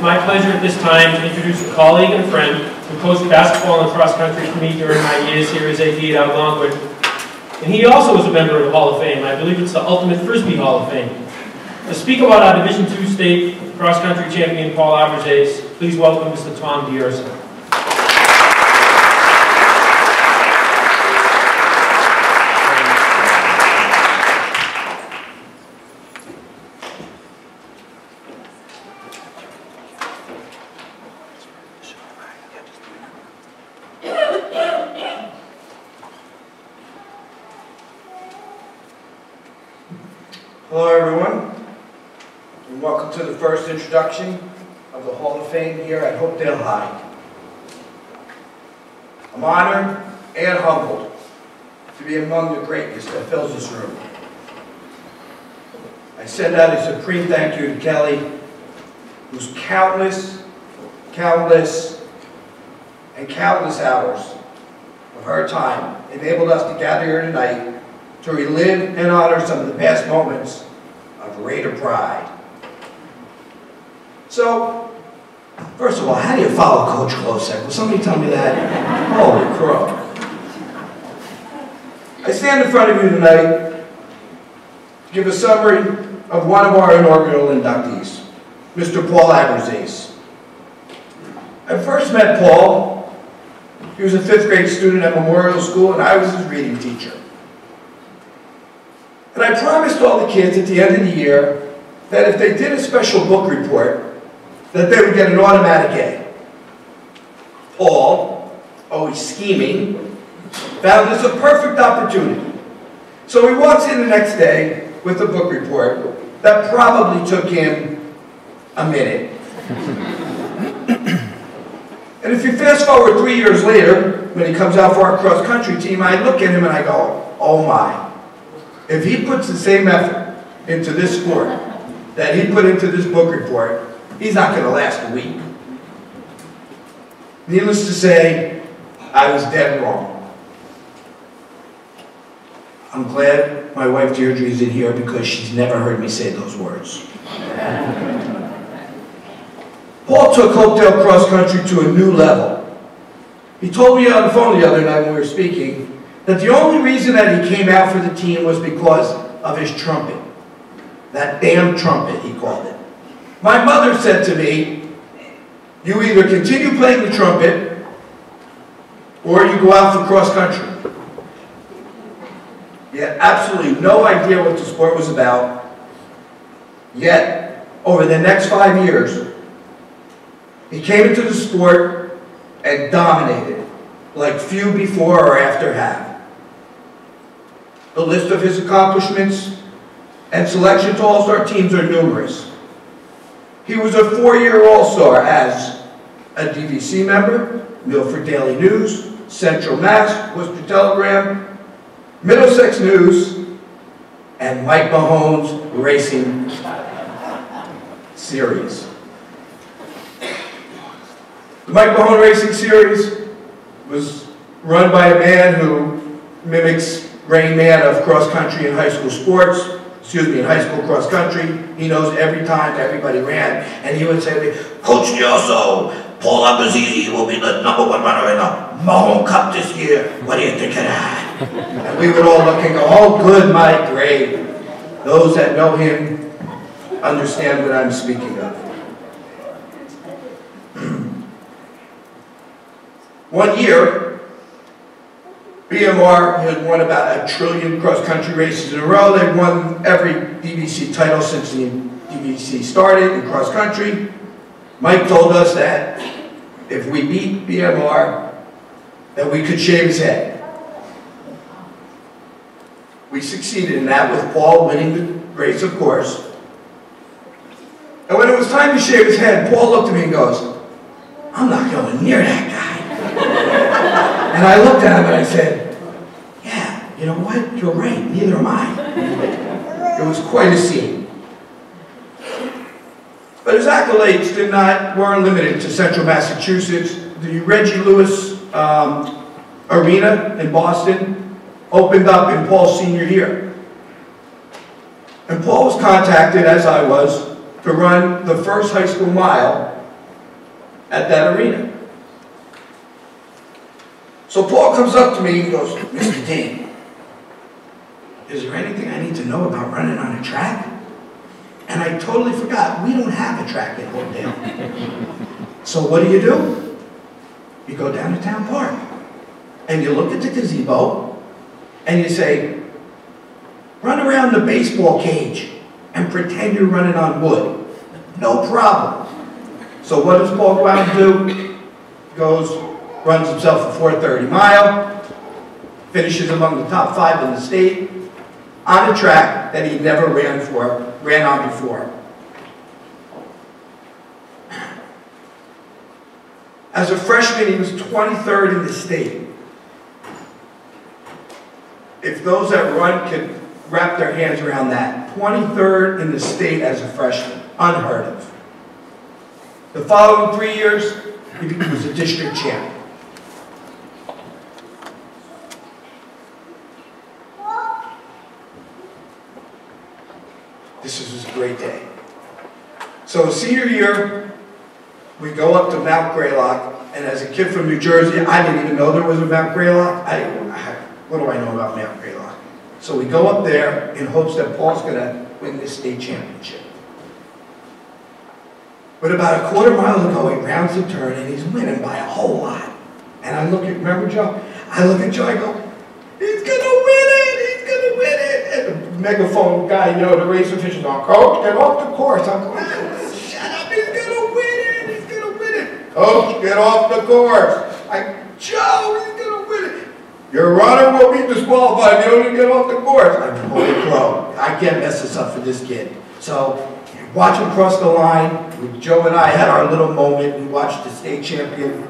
my pleasure at this time to introduce a colleague and friend who coached basketball and cross country for me during my years here as AD at Algonquin. And he also is a member of the Hall of Fame. I believe it's the Ultimate Frisbee Hall of Fame. To speak about our Division II state cross country champion Paul Abbruzzese, please welcome Mr. Tom Dierson. Hello everyone, and welcome to the first introduction of the Hall of Fame here at Hopedale High. I'm honored and humbled to be among the greatness that fills this room. I send out a supreme thank you to Kelly, whose countless hours of her time enabled us to gather here tonight to relive and honor some of the past moments of Raider pride. So, first of all, how do you follow Coach Klosek? Will somebody tell me that? Holy crow. I stand in front of you tonight to give a summary of one of our inaugural inductees, Mr. Paul Abbruzzese. I first met Paul. He was a 5th grade student at Memorial School, and I was his reading teacher. And I promised all the kids at the end of the year that if they did a special book report, that they would get an automatic A. Paul, always scheming, found this a perfect opportunity. So he walks in the next day with a book report that probably took him a minute. And if you fast forward 3 years later, when he comes out for our cross-country team, I look at him and I go, oh my. If he puts the same effort into this sport that he put into this book report, he's not going to last a week. Needless to say, I was dead wrong. I'm glad my wife Deirdre is in here because she's never heard me say those words. Paul took Hopedale cross country to a new level. He told me on the phone the other night when we were speaking that the only reason that he came out for the team was because of his trumpet. That damn trumpet, he called it. My mother said to me, you either continue playing the trumpet or you go out for cross country. He had absolutely no idea what the sport was about. Yet, over the next 5 years, he came into the sport and dominated like few before or after have. The list of his accomplishments and selection to all-star teams are numerous. He was a 4-year all-star as a DVC member, Milford Daily News, Central Mass, Worcester Telegram, Middlesex News, and Mike Mahone's Racing Series. The Mike Mahone Racing Series was run by a man who mimics Rain Man of cross-country and high school sports, in high school cross-country. He knows every time everybody ran, and he would say to me, Coach Dioso, Paul Abbruzzese will be the #1 runner in the Mahone Cup this year. What do you think of that? And we would all look and go, oh, good, Mike, great. Those that know him understand what I'm speaking of. One year, BMR had won about 1 trillion cross-country races in a row. They've won every DVC title since the DVC started in cross-country. Mike told us that if we beat BMR, that we could shave his head. We succeeded in that with Paul winning the race, of course. And when it was time to shave his head, Paul looked at me and goes, I'm not going near that guy. And I looked at him and I said, yeah, you know what? You're right. Neither am I. It was quite a scene. But his accolades weren't limited to Central Massachusetts. The Reggie Lewis Arena in Boston opened up in Paul's senior year. And Paul was contacted, as I was, to run the first high school mile at that arena. So Paul comes up to me and goes, Mr. Dean, is there anything I need to know about running on a track? And I totally forgot, we don't have a track in Hopedale. So what do? You go down to Town Park and you look at the gazebo and you say, run around the baseball cage and pretend you're running on wood. No problem. So what does Paul go out and do? Goes, runs himself a 4:30 mile, finishes among the top 5 in the state, on a track that he never ran on before. As a freshman, he was 23rd in the state. If those that run could wrap their hands around that, 23rd in the state as a freshman, unheard of. The following 3 years, he was a district champ. This was a great day. So senior year, we go up to Mount Greylock, and as a kid from New Jersey, I didn't even know there was a Mount Greylock. What do I know about Mount Greylock? So we go up there in hopes that Paul's going to win this state championship. But about a quarter mile to go, he rounds the turn, and he's winning by a whole lot. And I look at, remember Joe? I look at Joe, I go, he's going to win it! He's going to win it! And the megaphone guy, the race official, going, Coach, get off the course. I'm going, shut up, he's going to win it! He's going to win it! Coach, get off the course! Joe, he's going to win it! Your runner will be disqualified if you don't get off the course. I'm holy crow. I can't mess this up for this kid. So, watch him cross the line. Joe and I had our little moment. We watched the state champion.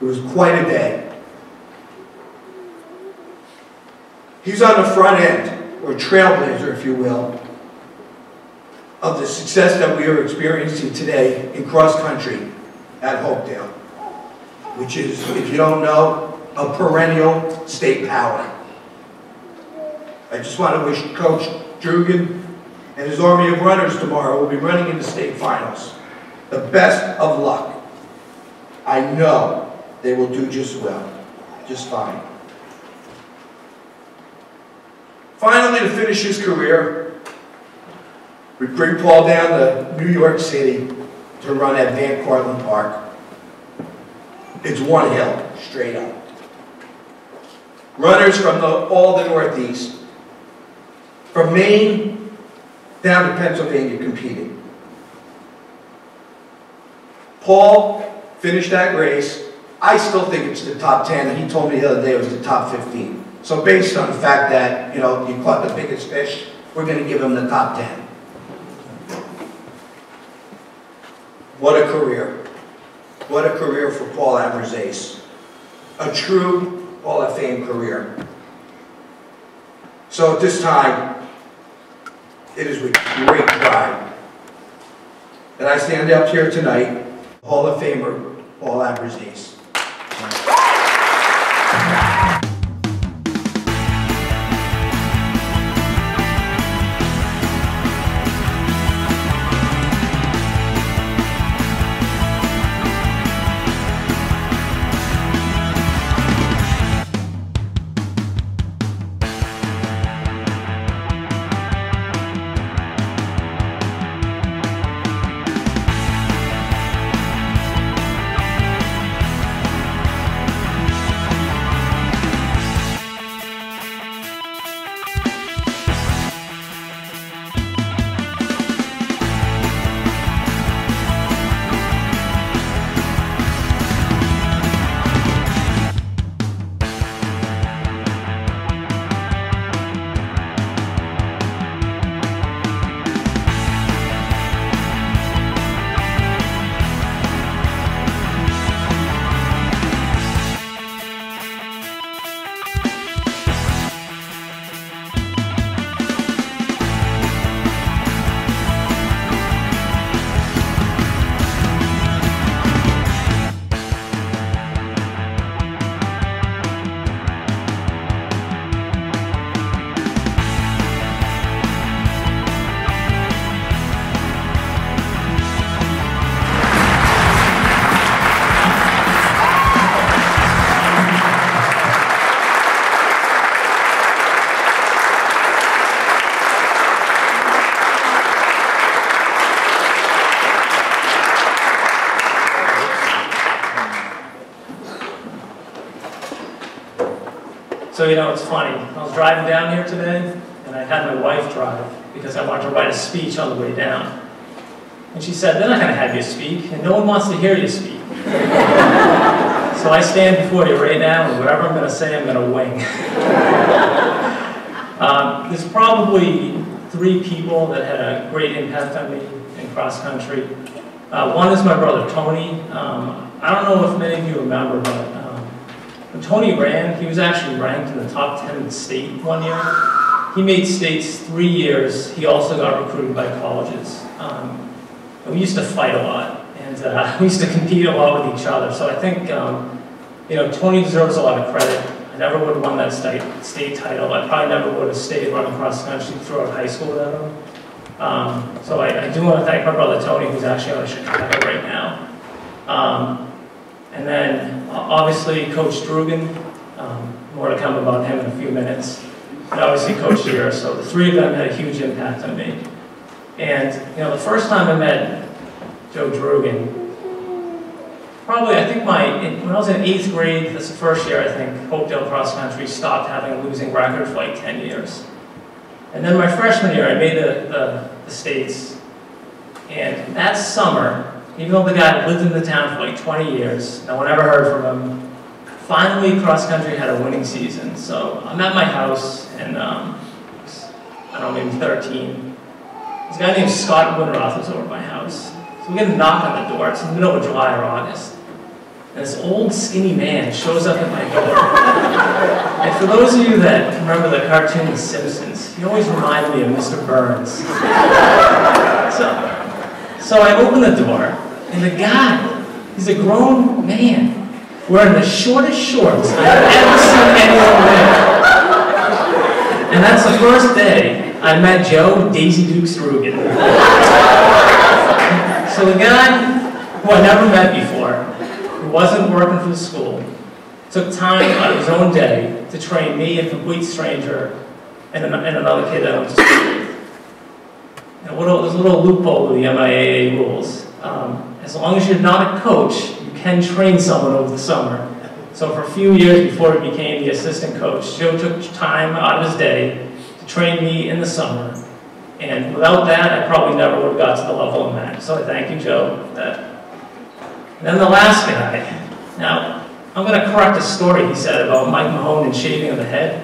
It was quite a day. He's on the front end, or trailblazer, if you will, of the success that we are experiencing today in cross country at Hopedale, which is, if you don't know, a perennial state power. I just want to wish Coach Drugan and his army of runners tomorrow will be running in the state finals the best of luck. I know they will do just well, just fine. Finally, to finish his career, we bring Paul down to New York City to run at Van Cortlandt Park. It's one hill, straight up. Runners from all the Northeast, from Maine down to Pennsylvania competing. Paul finished that race. I still think it's the top 10, and he told me the other day it was the top 15. So based on the fact that, you caught the biggest fish, we're going to give him the top 10. What a career. What a career for Paul Abbruzzese. A true Hall of Fame career. So at this time, it is with great pride that I stand up here tonight, Hall of Famer Paul Abbruzzese. So, you know, it's funny. I was driving down here today, and I had my wife drive because I wanted to write a speech on the way down. And she said, they're not going to have you speak, and no one wants to hear you speak. So I stand before you right now, and whatever I'm going to say, I'm going to wing. There's probably 3 people that had a great impact on me in cross country. One is my brother, Tony. I don't know if many of you remember, but when Tony ran, he was actually ranked in the top 10 in the state one year. He made states 3 years. He also got recruited by colleges. And we used to fight a lot, and we used to compete a lot with each other. So I think, you know, Tony deserves a lot of credit. I never would have won that state title. I probably never would have stayed running cross country throughout high school without him. So I do want to thank my brother Tony, who's actually out of Chicago right now. And then, obviously, Coach Drugan. More to come about him in a few minutes. And obviously, Coach Deere. So the 3 of them had a huge impact on me. And, you know, the first time I met Joe Drugan, probably, I think when I was in 8th grade, that's the first year, I think, Hopedale Cross Country stopped having a losing record for like 10 years. And then my freshman year, I made the States. And that summer, even though the guy lived in the town for like 20 years, no one ever heard from him, finally cross country had a winning season. So I'm at my house, and I don't know, maybe 13. This guy named Scott Winroth was over at my house. So we get a knock on the door. It's in the middle of July or August. And this old skinny man shows up at my door. And for those of you that remember the cartoon The Simpsons, he always reminded me of Mr. Burns. So I open the door, and the guy, he's a grown man, wearing the shortest shorts I've ever seen anyone wear. And that's the first day I met Joe Daisy Dukes Rugen. So the guy who I never met before, who wasn't working for the school, took time out of his own day to train me, a complete stranger, and another kid that I went to school with. And there's a little loophole with the MIAA rules. As long as you're not a coach, you can train someone over the summer. So for a few years before he became the assistant coach, Joe took time out of his day to train me in the summer. And without that, I probably never would have got to the level I'm at. So I thank you, Joe, for that. And then the last guy. Now, I'm going to correct a story he said about Mike Mahone and shaving of the head.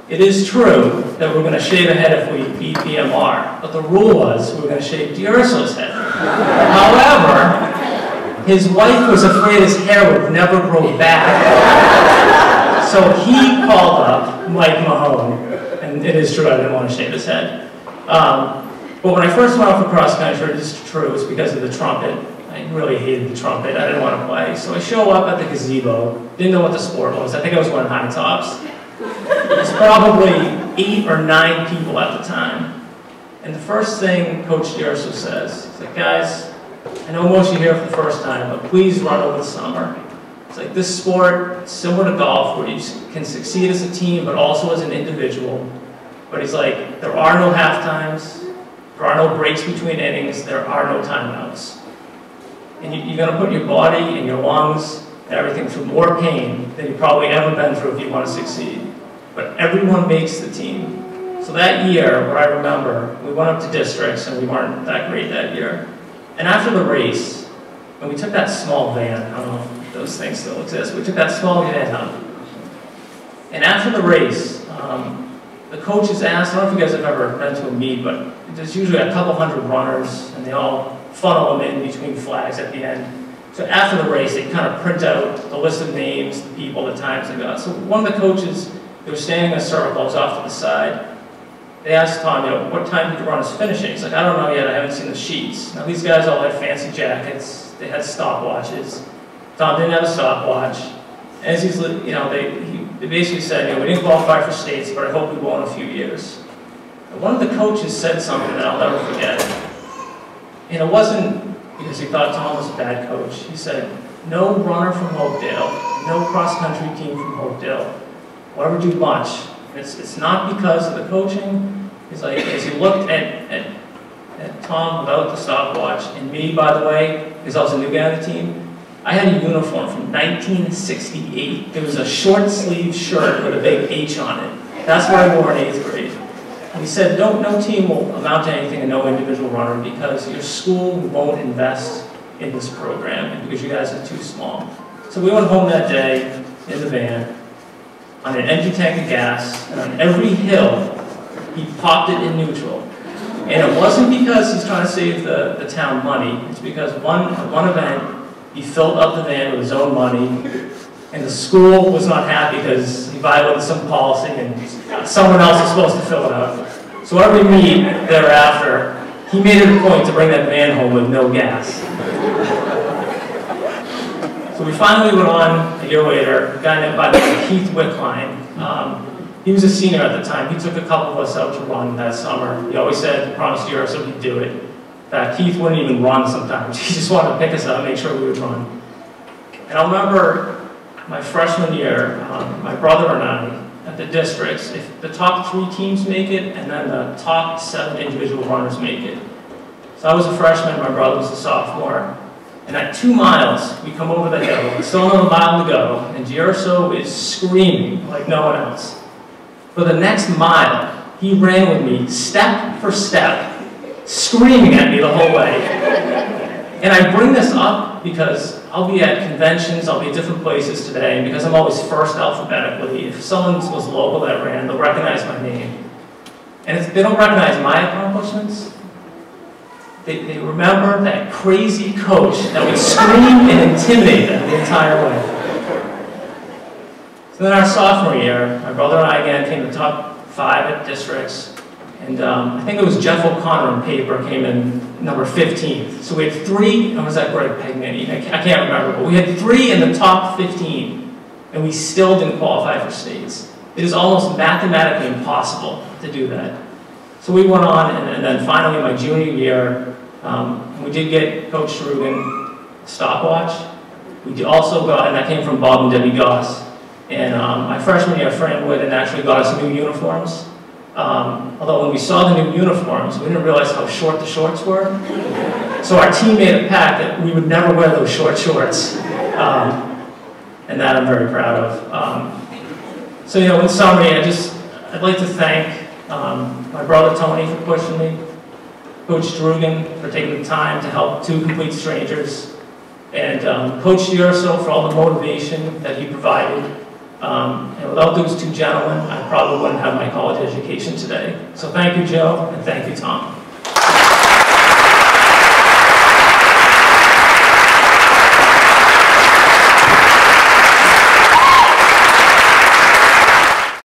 It is true that we're going to shave a head if we beat BMR, but the rule was we were going to shave D'Urso's head. However, his wife was afraid his hair would never grow back. So he called up Mike Mahone, and it is true I didn't want to shave his head. But when I first went out for cross country, it is true, it was because of the trumpet. I really hated the trumpet, I didn't want to play. So I show up at the gazebo, didn't know what the sport was, I think I was wearing high tops. There's probably 8 or 9 people at the time. And the first thing Coach D'Urso says, he's like, guys, I know most of you here for the first time, but please run over the summer. It's like this sport, similar to golf, where you can succeed as a team, but also as an individual. But he's like, there are no half times, there are no breaks between innings, there are no timeouts. And you're going to put your body and your lungs and everything through more pain than you've probably ever been through if you want to succeed. But everyone makes the team. So that year, what I remember, we went up to districts and we weren't that great that year. And after the race, when we took that small van, I don't know if those things still exist, we took that small van up. And after the race, the coaches asked, I don't know if you guys have ever been to a meet, but there's usually a couple hundred runners and they all funnel them in between flags at the end. So after the race, they kind of print out the list of names, the people, the times they got. So one of the coaches, they were standing in a circle, I was off to the side. They asked Tom, you know, what time did the runners finishing? He's like, I don't know yet, I haven't seen the sheets. Now these guys all had fancy jackets, they had stopwatches. Tom didn't have a stopwatch. As he's, you know, they basically said, you know, we didn't qualify for states, but I hope we will in a few years. And one of the coaches said something that I'll never forget. And it wasn't because he thought Tom was a bad coach. He said, no runner from Hopedale, no cross-country team from Hopedale will ever do much. It's not because of the coaching. He's like, as he looked at Tom without the stopwatch, and me, by the way, because I was a new guy on the team, I I had a uniform from 1968. It was a short sleeve shirt with a big H on it. That's what I wore in 8th grade. And he said, no team will amount to anything and no individual runner because your school won't invest in this program and because you guys are too small. So we went home that day in the van on an empty tank of gas, and on every hill, he popped it in neutral. And it wasn't because he's trying to save the town money. It's because at one event, he filled up the van with his own money, and the school was not happy because he violated some policy and someone else was supposed to fill it up. So every meet thereafter, he made it a point to bring that van home with no gas. So we finally went on a year later, a guy named by the name of Keith Wickline. He was a senior at the time. He took a couple of us out to run that summer. He always said, promised year or so he'd do it. In fact, Keith wouldn't even run sometimes. He just wanted to pick us up and make sure we would run. And I remember my freshman year, my brother and I, at the districts, if the top 3 teams make it, and then the top 7 individual runners make it. So I was a freshman, my brother was a sophomore. And at 2 miles, we come over the hill, still another mile to go, and Gierso is screaming like no one else. For the next mile, he ran with me, step for step, screaming at me the whole way. And I bring this up because I'll be at conventions, I'll be at different places today, and because I'm always first alphabetically, if someone was local that ran, they'll recognize my name. And they don't recognize my accomplishments. They remember that crazy coach that would scream and intimidate them the entire way. So then our sophomore year, my brother and I again came to the top 5 at districts. And I think it was Jeff O'Connor on paper came in number 15th. So we had 3, or was that Greg Pegmany? I can't remember, but we had 3 in the top 15, and we still didn't qualify for states. It is almost mathematically impossible to do that. So we went on, and then finally my junior year, we did get Coach Strugan a stopwatch. We did also got, and that came from Bob and Debbie Goss. And my freshman year, Fran Whitten actually got us new uniforms. Although when we saw the new uniforms, we didn't realize how short the shorts were. So our team made a pact that we would never wear those short shorts. And that I'm very proud of. So, you know, in summary, I'd like to thank my brother Tony for pushing me, Coach Strugan for taking the time to help 2 complete strangers, and Coach Gierso for all the motivation that he provided. And without those 2 gentlemen, I probably wouldn't have my college education today. So thank you, Joe, and thank you, Tom.